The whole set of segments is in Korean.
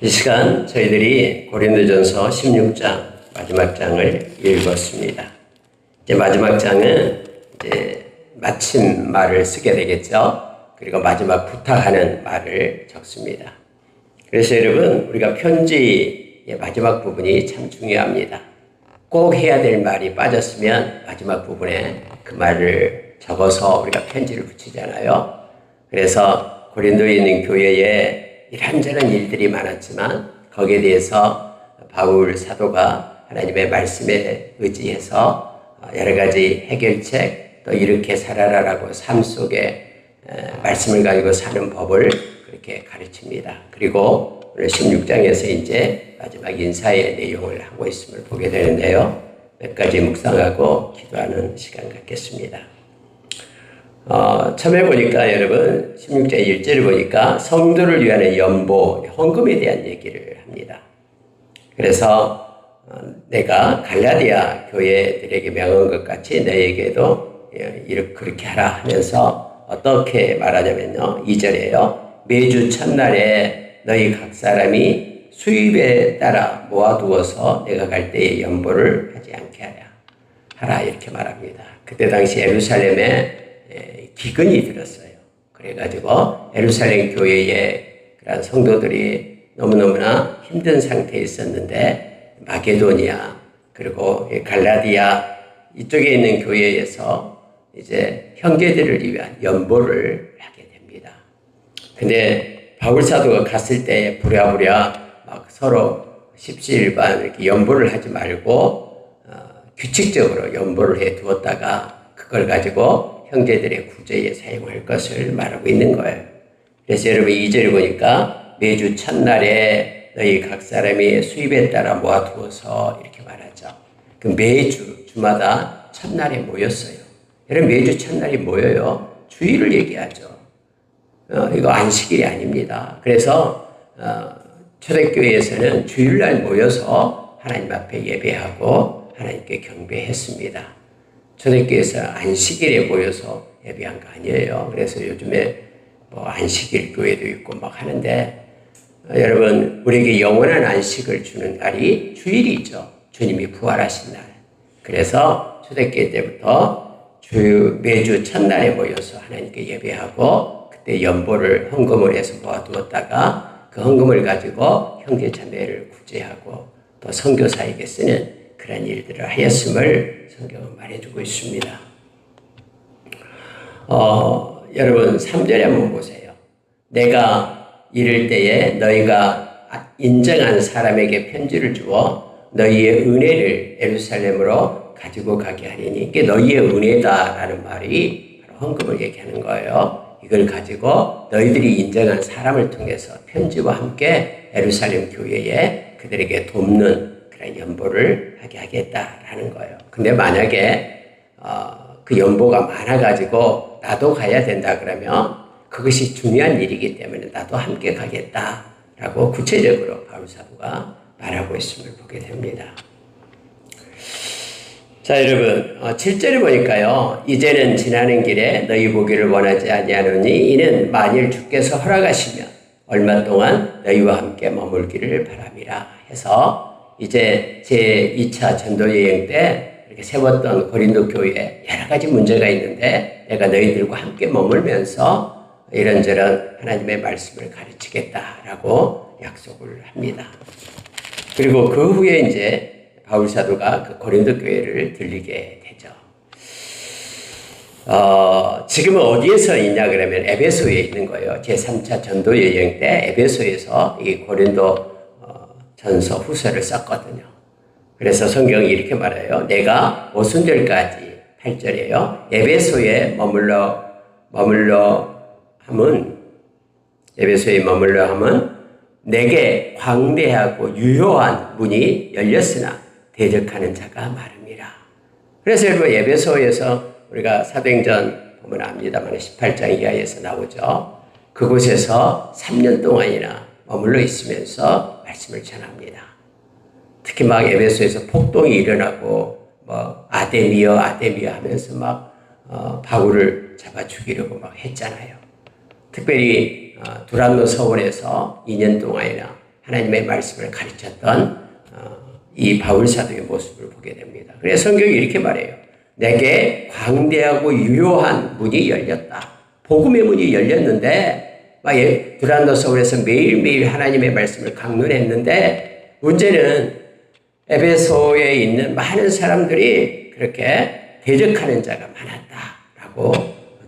이 시간 저희들이 고린도전서 16장 마지막 장을 읽었습니다. 이제 마지막 장은 이제 마침 말을 쓰게 되겠죠. 그리고 마지막 부탁하는 말을 적습니다. 그래서 여러분, 우리가 편지의 마지막 부분이 참 중요합니다. 꼭 해야 될 말이 빠졌으면 마지막 부분에 그 말을 적어서 우리가 편지를 붙이잖아요. 그래서 고린도에 있는 교회에 이런저런 일들이 많았지만 거기에 대해서 바울 사도가 하나님의 말씀에 의지해서 여러 가지 해결책, 또 이렇게 살아라라고 삶 속에 말씀을 가지고 사는 법을 그렇게 가르칩니다. 그리고 오늘 16장에서 이제 마지막 인사의 내용을 하고 있음을 보게 되는데요. 몇 가지 묵상하고 기도하는 시간 갖겠습니다. 처음에 보니까 여러분 16장 1절을 보니까 성도를 위한 연보, 헌금에 대한 얘기를 합니다. 그래서 내가 갈라디아 교회들에게 명한 것 같이 너에게도 이렇게 그렇게 하라 하면서 어떻게 말하냐면요. 2절에요. 매주 첫날에 너희 각 사람이 수입에 따라 모아두어서 내가 갈 때에 연보를 하지 않게 하라 이렇게 말합니다. 그때 당시 예루살렘에 기근이 들었어요. 그래가지고 예루살렘 교회에 그런 성도들이 너무너무나 힘든 상태에 있었는데 마게도니아 그리고 갈라디아 이쪽에 있는 교회에서 이제 형제들을 위한 연보를 하게 됩니다. 근데 바울 사도가 갔을 때 부랴부랴 막 서로 십시일반 이렇게 연보를 하지 말고 규칙적으로 연보를 해 두었다가 그걸 가지고 형제들의 구제에 사용할 것을 말하고 있는 거예요. 그래서 여러분 2절을 보니까 매주 첫날에 너희 각 사람이 수입에 따라 모아두어서 이렇게 말하죠. 그 매주 주마다 첫날에 모였어요. 여러분 매주 첫날이 모여요. 주일을 얘기하죠. 이거 안식일이 아닙니다. 그래서 초대교회에서는 주일날 모여서 하나님 앞에 예배하고 하나님께 경배했습니다. 초대교회에서 안식일에 모여서 예배한 거 아니에요. 그래서 요즘에 뭐 안식일 교회도 있고 막 하는데 여러분 우리에게 영원한 안식을 주는 날이 주일이죠. 주님이 부활하신 날. 그래서 초대교회 때부터 매주 첫날에 모여서 하나님께 예배하고 그때 연보를 헌금을 해서 모아두었다가 그 헌금을 가지고 형제 자매를 구제하고 또 선교사에게 쓰는 그런 일들을 하였음을 성경은 말해주고 있습니다. 여러분 3절에 한번 보세요. 내가 이를 때에 너희가 인정한 사람에게 편지를 주어 너희의 은혜를 예루살렘으로 가지고 가게 하리니 이게 너희의 은혜다라는 말이 바로 헌금을 얘기하는 거예요. 이걸 가지고 너희들이 인정한 사람을 통해서 편지와 함께 예루살렘 교회에 그들에게 돕는 그런 연보를 하게 하겠다라는 거예요. 근데 만약에 그 연보가 많아가지고 나도 가야 된다 그러면 그것이 중요한 일이기 때문에 나도 함께 가겠다라고 구체적으로 바울 사도가 말하고 있음을 보게 됩니다. 자 여러분 7절에 보니까요. 이제는 지나는 길에 너희 보기를 원하지 아니하노니 이는 만일 주께서 허락하시면 얼마 동안 너희와 함께 머물기를 바람이라 해서 이제 제2차 전도여행 때 이렇게 세웠던 고린도 교회에 여러 가지 문제가 있는데 내가 너희들과 함께 머물면서 이런저런 하나님의 말씀을 가르치겠다라고 약속을 합니다. 그리고 그 후에 이제 바울 사도가 그 고린도 교회를 들리게 되죠. 지금은 어디에서 있냐 그러면 에베소에 있는 거예요. 제3차 전도여행 때 에베소에서 이 고린도 전서 후서를 썼거든요. 그래서 성경이 이렇게 말해요. 내가 오순절까지 8절이에요. 에베소에 머물러 함은 내게 광대하고 유효한 문이 열렸으나 대적하는 자가 많음이라. 그래서 여러분 에베소에서 우리가 사도행전 보면 압니다만 18장 이하에서 나오죠. 그곳에서 3년 동안이나 머물러 있으면서 말씀을 전합니다. 특히 막 에베소에서 폭동이 일어나고 뭐 아데미어 하면서 막 바울을 잡아 죽이려고 막 했잖아요. 특별히 두란노 서원에서 2년 동안이나 하나님의 말씀을 가르쳤던 이 바울 사도의 모습을 보게 됩니다. 그래서 성경이 이렇게 말해요. 내게 광대하고 유효한 문이 열렸다. 복음의 문이 열렸는데 두란노 서울에서 매일매일 하나님의 말씀을 강론했는데 문제는 에베소에 있는 많은 사람들이 그렇게 대적하는 자가 많았다라고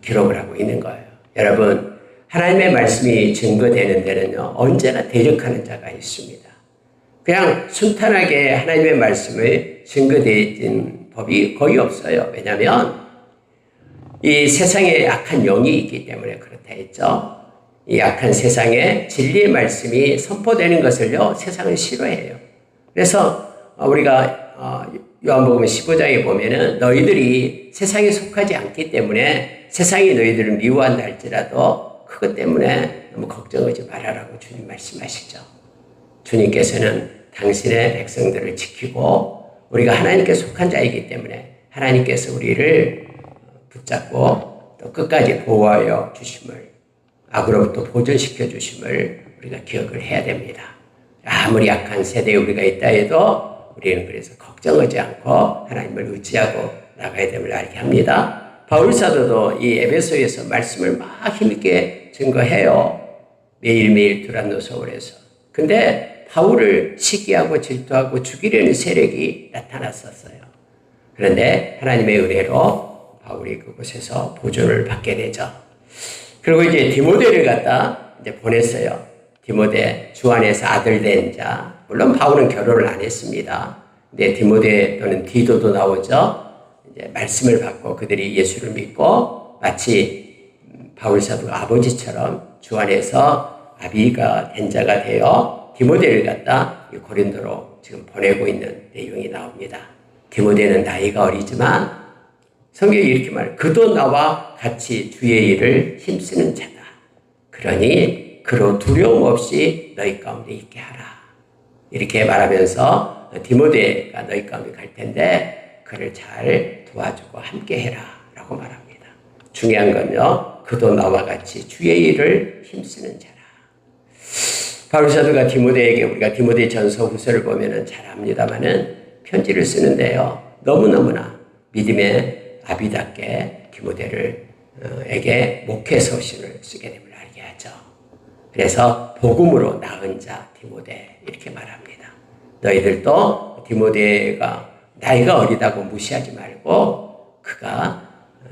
기록을 하고 있는 거예요. 여러분, 하나님의 말씀이 증거되는 데는요, 언제나 대적하는 자가 있습니다. 그냥 순탄하게 하나님의 말씀을 증거되어진 법이 거의 없어요. 왜냐하면 이 세상에 악한 영이 있기 때문에 그렇다 했죠. 이 악한 세상에 진리의 말씀이 선포되는 것을요, 세상은 싫어해요. 그래서 우리가 요한복음 15장에 보면은 너희들이 세상에 속하지 않기 때문에 세상이 너희들을 미워한다 할지라도 그것 때문에 너무 걱정하지 말아라고 주님 말씀하시죠. 주님께서는 당신의 백성들을 지키고 우리가 하나님께 속한 자이기 때문에 하나님께서 우리를 붙잡고 또 끝까지 보호하여 주심을, 악으로부터 보존시켜 주심을 우리가 기억을 해야 됩니다. 아무리 약한 세대에 우리가 있다 해도 우리는 그래서 걱정하지 않고 하나님을 의지하고 나가야 됨을 알게 합니다. 바울 사도도 이 에베소에서 말씀을 막 힘있게 증거해요. 매일매일 두란노 서울에서. 근데 바울을 시기하고 질투하고 죽이려는 세력이 나타났었어요. 그런데 하나님의 은혜로 바울이 그곳에서 보존을 받게 되죠. 그리고 이제 디모데를 갖다 이제 보냈어요. 디모데, 주 안에서 아들 된 자. 물론 바울은 결혼을 안 했습니다. 근데 디모데 또는 디도도 나오죠. 이제 말씀을 받고 그들이 예수를 믿고 마치 바울 사도가 아버지처럼 주 안에서 아비가 된 자가 되어 디모데를 갖다 고린도로 지금 보내고 있는 내용이 나옵니다. 디모데는 나이가 어리지만 성경이 이렇게 말해요. 그도 나와 같이 주의 일을 힘쓰는 자다. 그러니 그로 두려움 없이 너희 가운데 있게 하라. 이렇게 말하면서 디모데가 너희 가운데 갈 텐데 그를 잘 도와주고 함께 해라 라고 말합니다. 중요한 건요, 그도 나와 같이 주의 일을 힘쓰는 자라. 바울 사도가 디모데에게, 우리가 디모데 전서 후서를 보면은 잘 압니다만은 편지를 쓰는데요, 너무너무나 믿음의 아비답게 디모데에게 목회 서신을 쓰게 됨을 알게 하죠. 그래서 복음으로 낳은 자 디모데 이렇게 말합니다. 너희들도 디모데가 나이가 어리다고 무시하지 말고 그가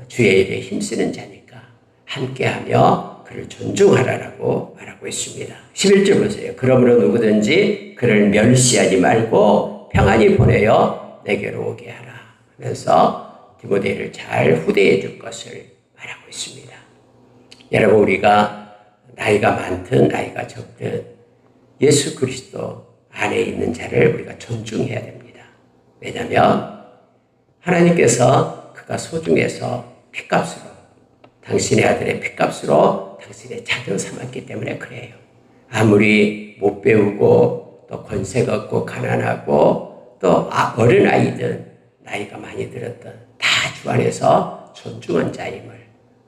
주의 일에 힘쓰는 자니까 함께하며 그를 존중하라라고 말하고 있습니다. 11절 보세요. 그러므로 누구든지 그를 멸시하지 말고 평안히 보내어 내게로 오게 하라. 그래서 디모데를 잘 후대해 줄 것을 말하고 있습니다. 여러분, 우리가 나이가 많든 나이가 적든 예수 그리스도 안에 있는 자를 우리가 존중해야 됩니다. 왜냐하면 하나님께서 그가 소중해서 핏값으로, 당신의 아들의 핏값으로 당신의 자녀 삼았기 때문에 그래요. 아무리 못 배우고 또 권세가 없고 가난하고 또 어린아이든 나이가 많이 들었던 다 주 안에서 존중한 자임을,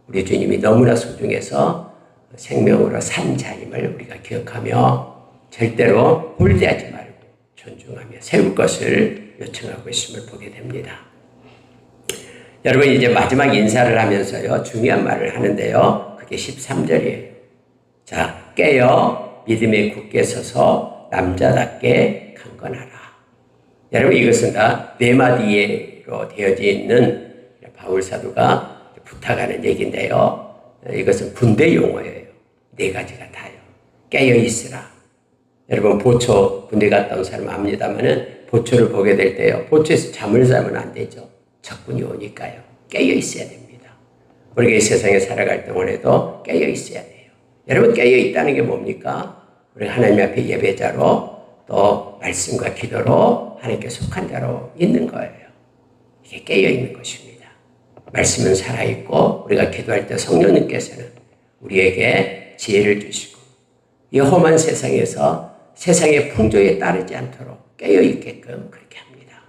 우리 주님이 너무나 소중해서 생명으로 산 자임을 우리가 기억하며 절대로 홀대하지 말고 존중하며 세울 것을 요청하고 있음을 보게 됩니다. 여러분, 이제 마지막 인사를 하면서요, 중요한 말을 하는데요, 그게 13절이에요. 자, 깨어 믿음에 굳게 서서 남자답게 강건하라. 여러분, 이것은 다 네 마디로 되어져 있는 바울 사도가 부탁하는 얘기인데요, 이것은 군대 용어예요. 네 가지가 다요. 깨어 있으라. 여러분, 보초, 군대 갔다 온 사람 압니다만은 보초를 보게 될 때요, 보초에서 잠을 자면 안 되죠. 적군이 오니까요. 깨어 있어야 됩니다. 우리가 이 세상에 살아갈 동안에도 깨어 있어야 돼요. 여러분, 깨어 있다는 게 뭡니까? 우리 하나님 앞에 예배자로 또 말씀과 기도로 하나님께 속한 자로 있는 거예요. 이게 깨어 있는 것입니다. 말씀은 살아있고 우리가 기도할 때 성령님께서는 우리에게 지혜를 주시고 이 험한 세상에서 세상의 풍조에 따르지 않도록 깨어 있게끔 그렇게 합니다.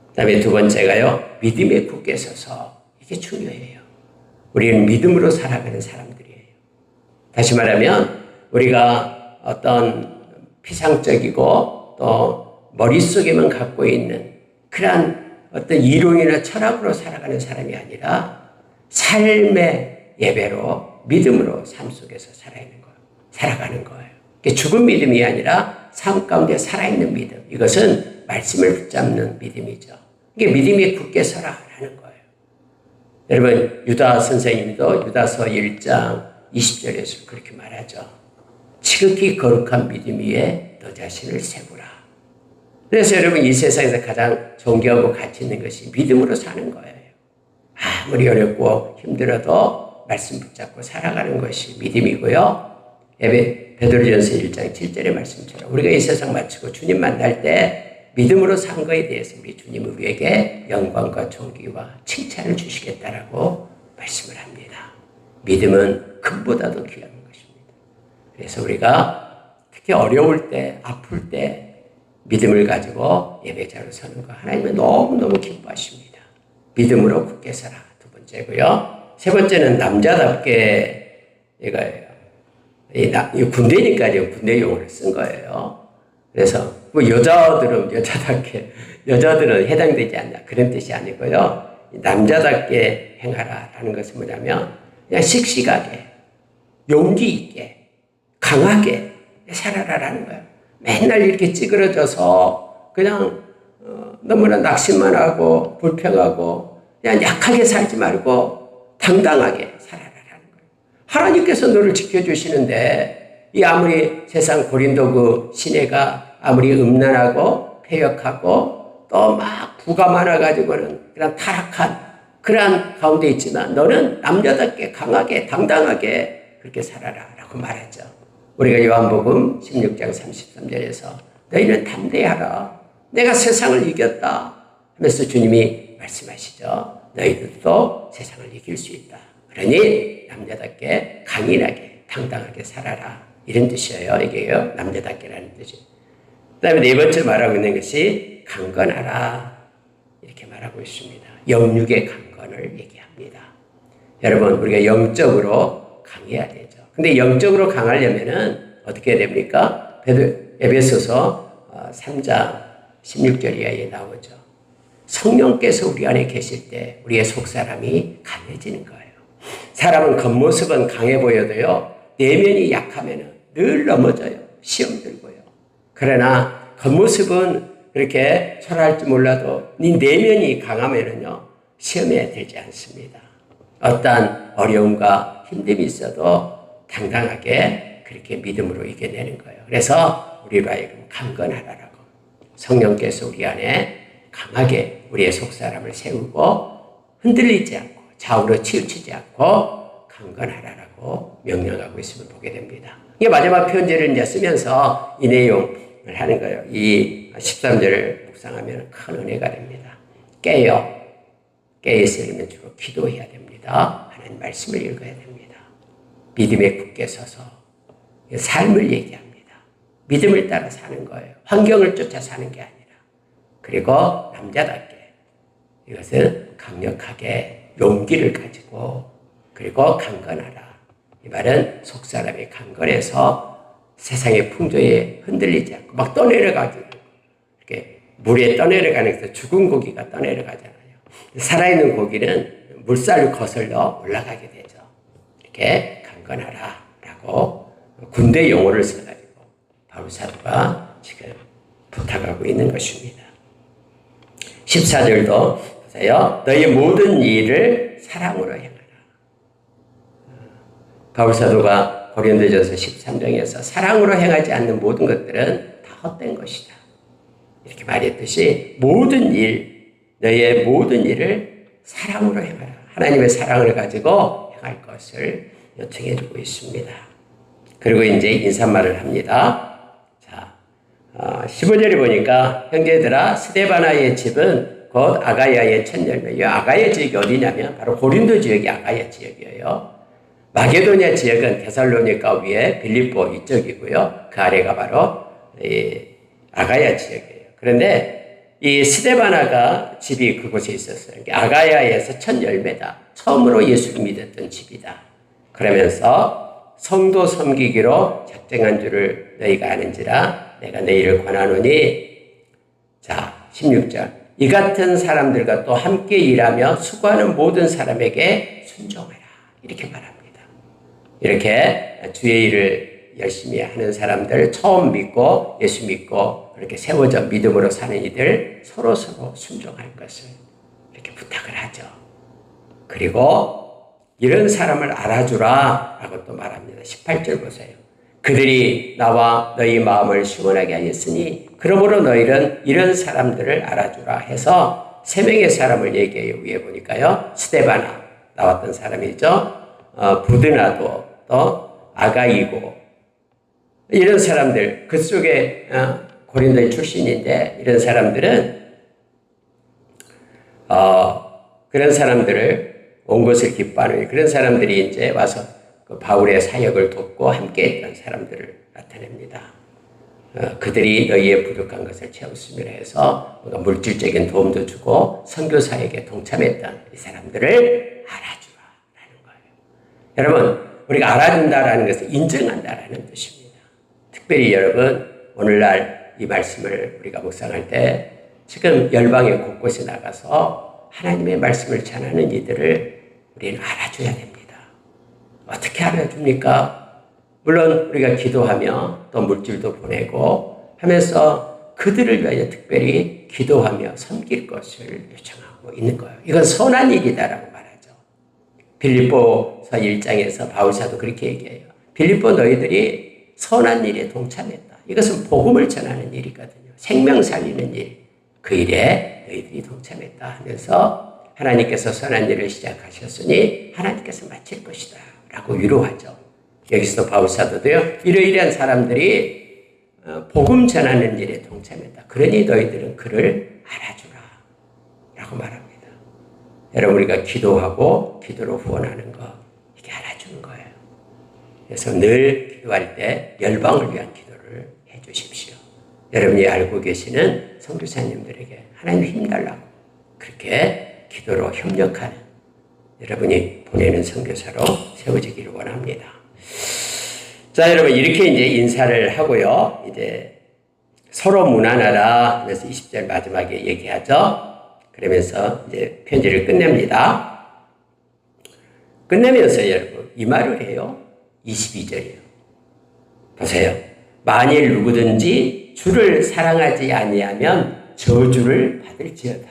그 다음에 두 번째가요, 믿음에 굳게 서서. 이게 중요해요. 우리는 믿음으로 살아가는 사람들이에요. 다시 말하면 우리가 어떤 피상적이고 또 머릿속에만 갖고 있는 그러한 어떤 이론이나 철학으로 살아가는 사람이 아니라 삶의 예배로 믿음으로 삶 속에서 살아가는 거예요. 죽은 믿음이 아니라 삶 가운데 살아있는 믿음. 이것은 말씀을 붙잡는 믿음이죠. 이게 믿음이 굳게 서라라는 거예요. 여러분 유다 선생님도 유다서 1장 20절에서 그렇게 말하죠. 지극히 거룩한 믿음 위에 너 자신을 세우라. 그래서 여러분 이 세상에서 가장 존경하고 가치 있는 것이 믿음으로 사는 거예요. 아무리 어렵고 힘들어도 말씀 붙잡고 살아가는 것이 믿음이고요. 베드로전서 1장 7절의 말씀처럼 우리가 이 세상 마치고 주님 만날 때 믿음으로 산 거에 대해서 우리 주님은 우리에게 영광과 존귀와 칭찬을 주시겠다라고 말씀을 합니다. 믿음은 금보다도 귀한 것입니다. 그래서 우리가 특히 어려울 때, 아플 때 믿음을 가지고 예배자로 서는 거 하나님은 너무너무 기뻐하십니다. 믿음으로 굳게 서라. 두 번째고요. 세 번째는 남자답게 이거예요. 이 군대니까 군대 용어를 쓴 거예요. 그래서 뭐 여자들은 해당되지 않나 그런 뜻이 아니고요. 남자답게 행하라라는 것은 뭐냐면 그냥 씩씩하게 용기 있게 강하게 살아라라는 거예요. 맨날 이렇게 찌그러져서 그냥 너무나 낙심만 하고 불평하고 그냥 약하게 살지 말고 당당하게 살아라라는 거예요. 하나님께서 너를 지켜주시는데 이 아무리 세상 고린도 그 시내가 아무리 음란하고 패역하고 또 막 부가 많아가지고는 그냥 타락한 그러한 가운데 있지만 너는 남자답게 강하게 당당하게 그렇게 살아라라고 말하죠. 우리가 요한복음 16장 33절에서 너희는 담대하라. 내가 세상을 이겼다 하면서 주님이 말씀하시죠. 너희들도 세상을 이길 수 있다. 그러니 남자답게 강인하게 당당하게 살아라. 이런 뜻이에요. 이게요. 남자답게라는 뜻이. 그 다음에 네 번째 말하고 있는 것이 강건하라. 이렇게 말하고 있습니다. 영육의 강건을 얘기합니다. 여러분 우리가 영적으로 강해야 되죠. 근데 영적으로 강하려면은 어떻게 해야 됩니까? 에베소서 3장 16절 이하에 나오죠. 성령께서 우리 안에 계실 때 우리의 속사람이 강해지는 거예요. 사람은 겉모습은 강해 보여도요. 내면이 약하면은 늘 넘어져요. 시험 들고요. 그러나 겉모습은 그렇게 초라할지 몰라도 네 내면이 강하면은요. 시험에 들지 않습니다. 어떠한 어려움과 힘듦이 있어도 당당하게 그렇게 믿음으로 이겨내는 거예요. 그래서 우리로 하여금 강건하라라고 성령께서 우리 안에 강하게 우리의 속사람을 세우고 흔들리지 않고 좌우로 치우치지 않고 강건하라라고 명령하고 있음을 보게 됩니다. 이게 마지막 편지를 이제 쓰면서 이 내용을 하는 거예요. 이 13절을 묵상하면 큰 은혜가 됩니다. 깨어있으려면 주로 기도해야 됩니다. 하나님 말씀을 읽어야 됩니다. 믿음에 굳게 서서 삶을 얘기합니다. 믿음을 따라 사는 거예요. 환경을 쫓아 사는 게 아니라. 그리고 남자답게 이것은 강력하게 용기를 가지고 그리고 강건하라. 이 말은 속사람이 강건해서 세상의 풍조에 흔들리지 않고 막 떠내려가지고 이렇게 물에 떠내려가는 것도 죽은 고기가 떠내려가잖아요. 살아있는 고기는 물살을 거슬러 올라가게 되죠. 이렇게 강건하라라고 군대 용어를 써가지고 바울 사도가 지금 부탁하고 있는 것입니다. 14절도 보세요. 너희 모든 일을 사랑으로 행하라. 바울 사도가 고린도전서 13장에서 사랑으로 행하지 않는 모든 것들은 다 헛된 것이다. 이렇게 말했듯이 모든 일, 너희의 모든 일을 사랑으로 행하라. 하나님의 사랑을 가지고 행할 것을 요청해 주고 있습니다. 그리고 이제 인사말을 합니다. 자, 15절에 보니까 형제들아 스데바나의 집은 곧 아가야의 첫 열매. 이 아가야 지역이 어디냐면 바로 고린도 지역이 아가야 지역이에요. 마게도냐 지역은 데살로니가 위에 빌립보 이쪽이고요. 그 아래가 바로 아가야 지역이에요. 그런데 이 스데바나가 집이 그곳에 있었어요. 아가야에서 첫 열매다. 처음으로 예수를 믿었던 집이다. 그러면서 성도 섬기기로 작정한 줄을 너희가 아는지라 내가 너희를 권하노니. 자, 16절. 이 같은 사람들과 또 함께 일하며 수고하는 모든 사람에게 순종하라. 이렇게 말합니다. 이렇게 주의 일을 열심히 하는 사람들, 처음 믿고 예수 믿고 그렇게 세워져 믿음으로 사는 이들 서로 순종할 것을 이렇게 부탁을 하죠. 그리고 이런 사람을 알아주라 라고 또 말합니다. 18절 보세요. 그들이 나와 너희 마음을 시원하게 하였으니 그러므로 너희는 이런 사람들을 알아주라 해서 세 명의 사람을 얘기해요. 위에 보니까요. 스데바나 나왔던 사람이죠. 부드나도 또 아가이고 이런 사람들 그쪽에 고린도의 출신인데 이런 사람들은 그런 사람들을 온 것을 기뻐하는 그런 사람들이 이제 와서 그 바울의 사역을 돕고 함께했던 사람들을 나타냅니다. 그들이 너희의 부족한 것을 채웠음이라 해서 물질적인 도움도 주고 선교사에게 동참했던 이 사람들을 알아주라라는 거예요. 여러분, 우리가 알아준다라는 것은 인정한다라는 뜻입니다. 특별히 여러분, 오늘날 이 말씀을 우리가 묵상할 때 지금 열방의 곳곳에 나가서 하나님의 말씀을 전하는 이들을 우리는 알아줘야 됩니다. 어떻게 알아줍니까? 물론 우리가 기도하며 또 물질도 보내고 하면서 그들을 위하여 특별히 기도하며 섬길 것을 요청하고 있는 거예요. 이건 선한 일이다라고 말하죠. 빌립보서 1장에서 바울사도 그렇게 얘기해요. 빌립보 너희들이 선한 일에 동참했다. 이것은 복음을 전하는 일이거든요. 생명 살리는 일. 그 일에 너희들이 동참했다 하면서 하나님께서 선한 일을 시작하셨으니 하나님께서 마칠 것이다 라고 위로하죠. 여기서도 바울사도도요. 이러이러한 사람들이 복음 전하는 일에 동참했다. 그러니 너희들은 그를 알아주라 라고 말합니다. 여러분 우리가 기도하고 기도로 후원하는 거 이게 알아주는 거예요. 그래서 늘 기도할 때 열방을 위한 기도를 해 주십시오. 여러분이 알고 계시는 선교사님들에게 하나님 힘달라고 그렇게 기도로 협력하는 여러분이 보내는 선교사로 세워지기를 원합니다. 자, 여러분 이렇게 이제 인사를 하고요. 이제 서로 무난하라 하면서 20절 마지막에 얘기하죠. 그러면서 이제 편지를 끝냅니다. 끝내면서 여러분 이 말을 해요. 22절이에요. 보세요. 만일 누구든지 주를 사랑하지 아니하면 저주를 받을지어다.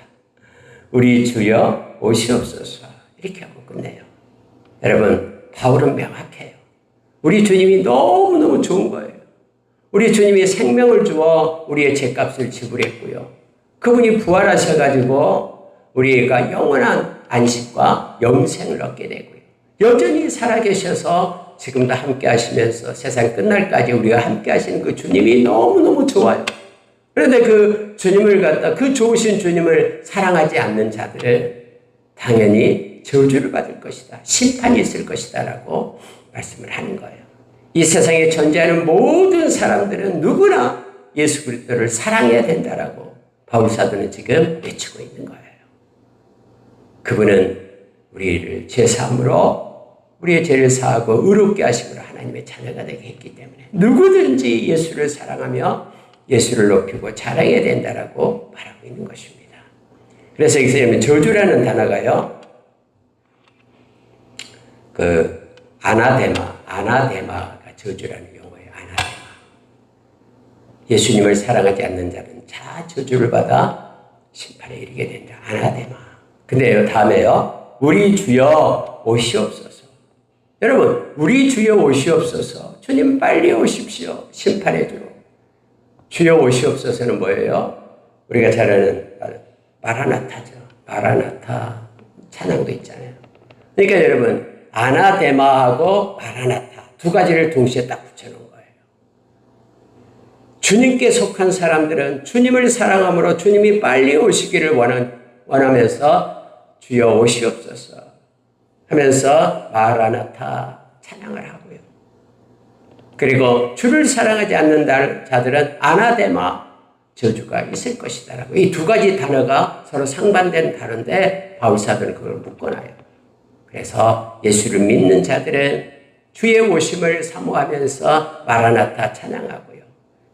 우리 주여 오시옵소서. 이렇게 하고 끝내요. 여러분 바울은 명확해요. 우리 주님이 너무너무 좋은 거예요. 우리 주님이 생명을 주어 우리의 죄값을 지불했고요. 그분이 부활하셔가지고 우리가 영원한 안식과 영생을 얻게 되고요. 여전히 살아계셔서 지금도 함께 하시면서 세상 끝날까지 우리가 함께 하시는 그 주님이 너무너무 좋아요. 그런데 그 주님을 갖다 그 좋으신 주님을 사랑하지 않는 자들은 당연히 저주를 받을 것이다. 심판이 있을 것이다 라고 말씀을 하는 거예요. 이 세상에 존재하는 모든 사람들은 누구나 예수 그리스도를 사랑해야 된다라고 바울사도는 지금 외치고 있는 거예요. 그분은 우리를 죄사함으로 우리의 죄를 사하고 의롭게 하심으로 하나님의 자녀가 되게 했기 때문에 누구든지 예수를 사랑하며 예수를 높이고 자랑해야 된다라고 말하고 있는 것입니다. 그래서 여기서 저주라는 단어가요. 그 아나데마가 저주라는 용어예요. 아나데마. 예수님을 사랑하지 않는 자는 다 저주를 받아 심판에 이르게 된다. 아나데마. 근데요, 다음에요. 우리 주여 오시옵소서. 여러분, 우리 주여 오시옵소서. 주님 빨리 오십시오. 심판의 주로. 주여 오시옵소서는 뭐예요? 우리가 잘 아는 마라나타죠. 마라나타 찬양도 있잖아요. 그러니까 여러분, 아나데마하고 마라나타 두 가지를 동시에 딱 붙여놓은 거예요. 주님께 속한 사람들은 주님을 사랑함으로 주님이 빨리 오시기를 원하면서 주여 오시옵소서 하면서 마라나타 찬양을 하고요. 그리고 주를 사랑하지 않는 자들은 아나데마 저주가 있을 것이다라고 이 두 가지 단어가 서로 상반된 단어인데 바울사도는 그걸 묶어놔요. 그래서 예수를 믿는 자들은 주의 오심을 사모하면서 마라나타 찬양하고요.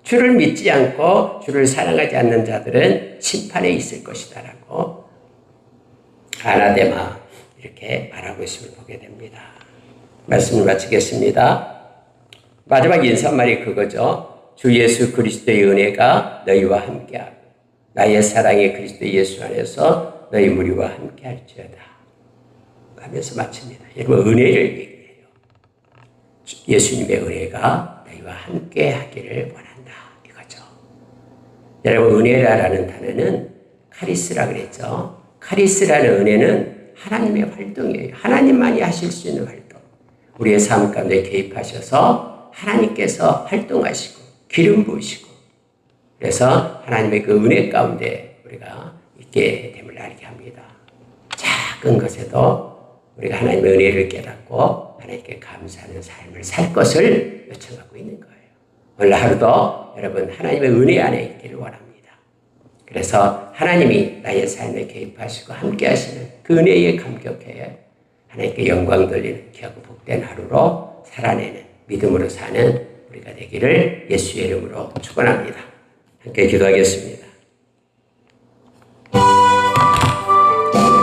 주를 믿지 않고 주를 사랑하지 않는 자들은 심판에 있을 것이다라고 아나데마 이렇게 말하고 있음을 보게 됩니다. 말씀을 마치겠습니다. 마지막 인사말이 그거죠. 주 예수 그리스도의 은혜가 너희와 함께하고 나의 사랑의 그리스도 예수 안에서 너희 무리와 함께할지어다 하면서 마칩니다. 여러분 은혜를 얘기해요. 예수님의 은혜가 너희와 함께하기를 원한다 이거죠. 여러분 은혜라는 단어는 카리스라 그랬죠. 카리스라는 은혜는 하나님의 활동이에요. 하나님만이 하실 수 있는 활동. 우리의 삶 가운데 개입하셔서 하나님께서 활동하시고 기름 부으시고 그래서 하나님의 그 은혜 가운데 우리가 있게 됨을 알게 합니다. 작은 것에도 우리가 하나님의 은혜를 깨닫고 하나님께 감사하는 삶을 살 것을 요청하고 있는 거예요. 오늘 하루도 여러분 하나님의 은혜 안에 있기를 원합니다. 그래서 하나님이 나의 삶에 개입하시고 함께 하시는 그 은혜에 감격해 하나님께 영광 돌리는 귀하고 복된 하루로 살아내는 믿음으로 사는 우리가 되기를 예수의 이름으로 축원합니다. 함께 기도하겠습니다.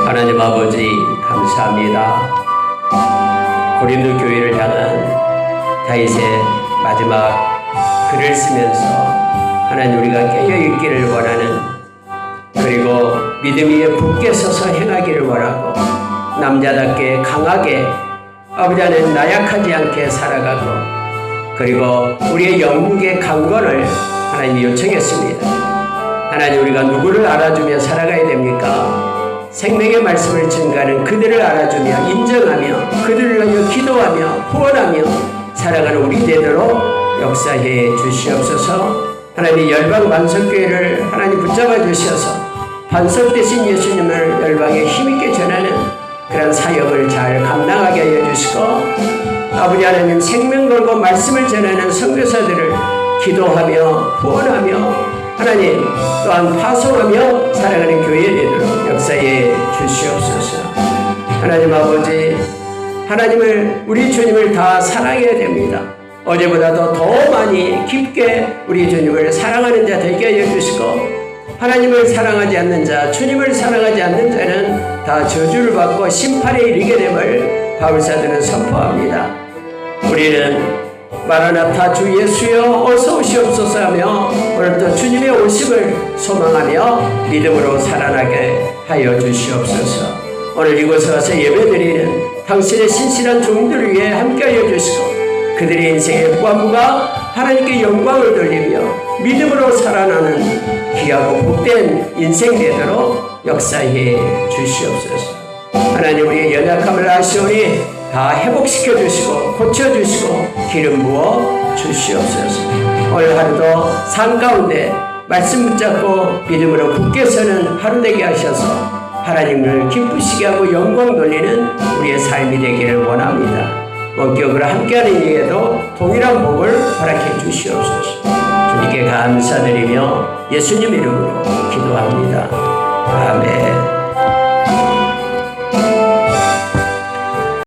하나님 아버지 감사합니다. 고린도 교회를 향한 다윗의 마지막 글을 쓰면서 하나님 우리가 깨어있기를 원하는 그리고 믿음 위에 굳게 서서 행하기를 원하고 남자답게 강하게 아버지 안에 나약하지 않게 살아가고 그리고 우리의 영육의 강건을 하나님이 요청했습니다. 하나님 우리가 누구를 알아주며 살아가야 됩니까? 생명의 말씀을 증가하는 그들을 알아주며 인정하며 그들을 위하여 기도하며 후원하며 살아가는 우리 되도록 역사해 주시옵소서. 하나님 열방 반석교회를 하나님 붙잡아 주셔서 반석 되신 예수님을 열방에 힘있게 전하는 그런 사역을 잘 감당하게 하여 주시고 아버지 하나님 생명 걸고 말씀을 전하는 선교사들을 기도하며 후원하며 하나님 또한 파송하며 살아가는 교회 되도록 역사해 주시옵소서. 하나님 아버지 하나님을 우리 주님을 다 사랑해야 됩니다. 어제보다도 더 많이 깊게 우리 주님을 사랑하는 자 되게 하여 주시고 하나님을 사랑하지 않는 자 주님을 사랑하지 않는 자는 다 저주를 받고 심판에 이르게 됨을 바울사도는 선포합니다. 우리는 마라나타 주 예수여 어서 오시옵소서 하며 오늘도 주님의 오심을 소망하며 믿음으로 살아나게 하여 주시옵소서. 오늘 이곳에 와서 예배드리는 당신의 신실한 종들을 위해 함께하여 주시고 그들의 인생의 무관부가 하나님께 영광을 돌리며 믿음으로 살아나는 귀하고 복된 인생 되도록 역사해 주시옵소서. 하나님 우리의 연약함을 아시오니 다 회복시켜 주시고 고쳐 주시고 기름 부어 주시옵소서. 오늘 하루도 삶 가운데 말씀 붙잡고 믿음으로 굳게 서는 하루 되게 하셔서 하나님을 기쁘시게 하고 영광 돌리는 우리의 삶이 되기를 원합니다. 원격으로 함께하는 일에도 동일한 복을 허락해 주시옵소서. 주님께 감사드리며 예수님 이름으로 기도합니다. 아멘.